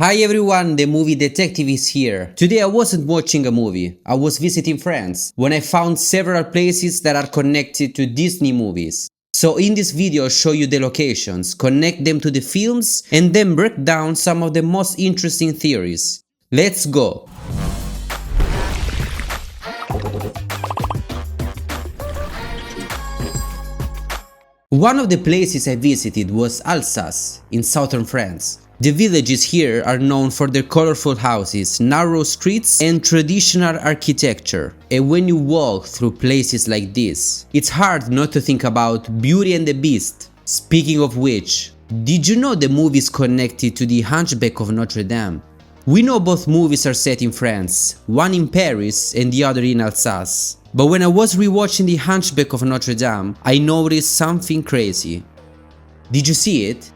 Hi everyone, the movie detective is here. Today I wasn't watching a movie, I was visiting friends when I found several places that are connected to Disney movies. So in this video I'll show you the locations, connect them to the films and then break down some of the most interesting theories. Let's go! One of the places I visited was Alsace, in southern France. The villages here are known for their colorful houses, narrow streets and traditional architecture. And when you walk through places like this, it's hard not to think about Beauty and the Beast. Speaking of which, did you know the movie is connected to the Hunchback of Notre Dame? We know both movies are set in France, one in Paris and the other in Alsace. But when I was rewatching the Hunchback of Notre Dame, I noticed something crazy. Did you see it?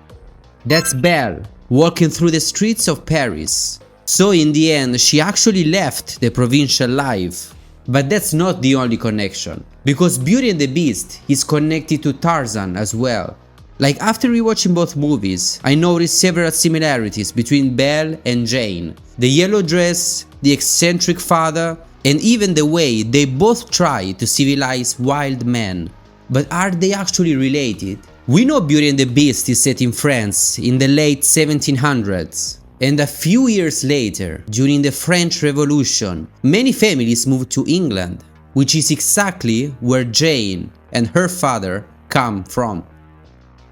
That's Belle, walking through the streets of Paris. So in the end, she actually left the provincial life. But that's not the only connection, because Beauty and the Beast is connected to Tarzan as well. Like after rewatching both movies, I noticed several similarities between Belle and Jane. The yellow dress, the eccentric father, and even the way they both try to civilize wild men. But are they actually related? We know Beauty and the Beast is set in France in the late 1700s. And a few years later, during the French Revolution, many families moved to England, which is exactly where Jane and her father come from.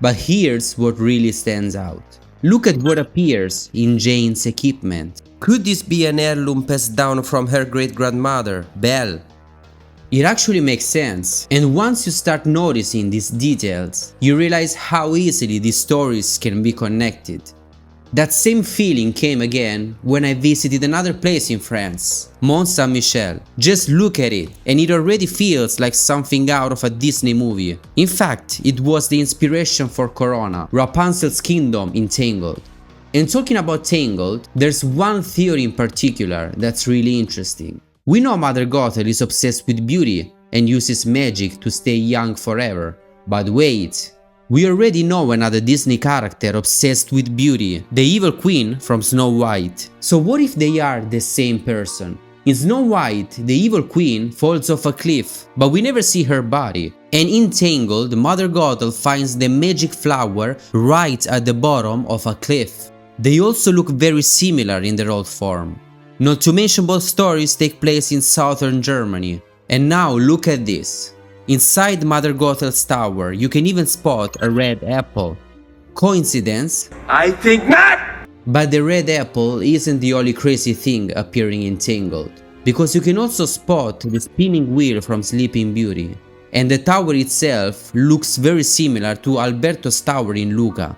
But here's what really stands out. Look at what appears in Jane's equipment. Could this be an heirloom passed down from her great-grandmother, Belle? It actually makes sense, and once you start noticing these details, you realize how easily these stories can be connected. That same feeling came again when I visited another place in France, Mont Saint-Michel. Just look at it, and it already feels like something out of a Disney movie. In fact, it was the inspiration for Corona, Rapunzel's kingdom in Tangled. And talking about Tangled, there's one theory in particular that's really interesting. We know Mother Gothel is obsessed with beauty and uses magic to stay young forever. But wait, we already know another Disney character obsessed with beauty, the evil queen from Snow White. So what if they are the same person? In Snow White, the evil queen falls off a cliff, but we never see her body. And in Tangled, Mother Gothel finds the magic flower right at the bottom of a cliff. They also look very similar in their old form. Not to mention both stories take place in southern Germany. And now look at this. Inside Mother Gothel's tower, you can even spot a red apple. Coincidence? I think not! But the red apple isn't the only crazy thing appearing in Tangled, because you can also spot the spinning wheel from Sleeping Beauty. And the tower itself looks very similar to Alberto's tower in Luca.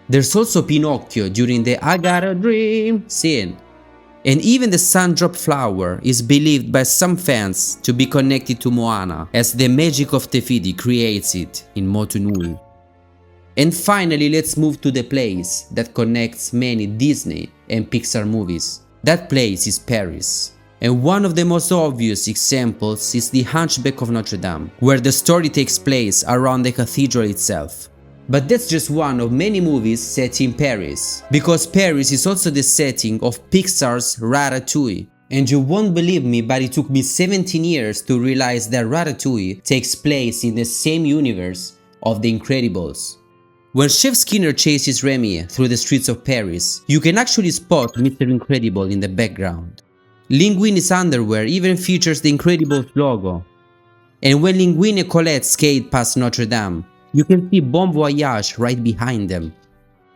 There's also Pinocchio during the I Got a Dream scene. And even the Sundrop flower is believed by some fans to be connected to Moana, as the magic of Te Fiti creates it in Motu Nui. And finally, let's move to the place that connects many Disney and Pixar movies. That place is Paris. And one of the most obvious examples is the Hunchback of Notre Dame, where the story takes place around the cathedral itself. But that's just one of many movies set in Paris, because Paris is also the setting of Pixar's Ratatouille. And you won't believe me, but it took me 17 years to realize that Ratatouille takes place in the same universe of The Incredibles. When Chef Skinner chases Remy through the streets of Paris, you can actually spot Mr. Incredible in the background. Linguini's underwear even features the Incredibles logo. And when Linguini and Colette skate past Notre Dame, you can see Bon Voyage right behind them.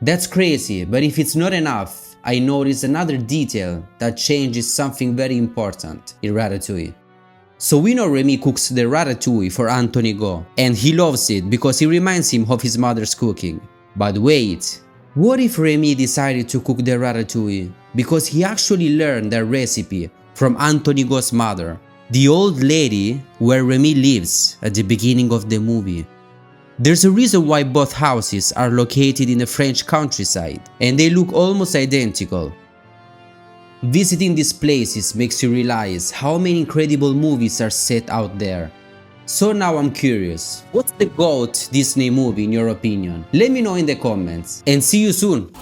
That's crazy, but if it's not enough, I noticed another detail that changes something very important in Ratatouille. So we know Remy cooks the ratatouille for Anthony Go, and he loves it because it reminds him of his mother's cooking. But wait, what if Remy decided to cook the ratatouille because he actually learned the recipe from Anthony Go's mother, the old lady where Remy lives at the beginning of the movie? There's a reason why both houses are located in the French countryside, and they look almost identical. Visiting these places makes you realize how many incredible movies are set out there. So now I'm curious, what's the GOAT Disney movie in your opinion? Let me know in the comments, and see you soon!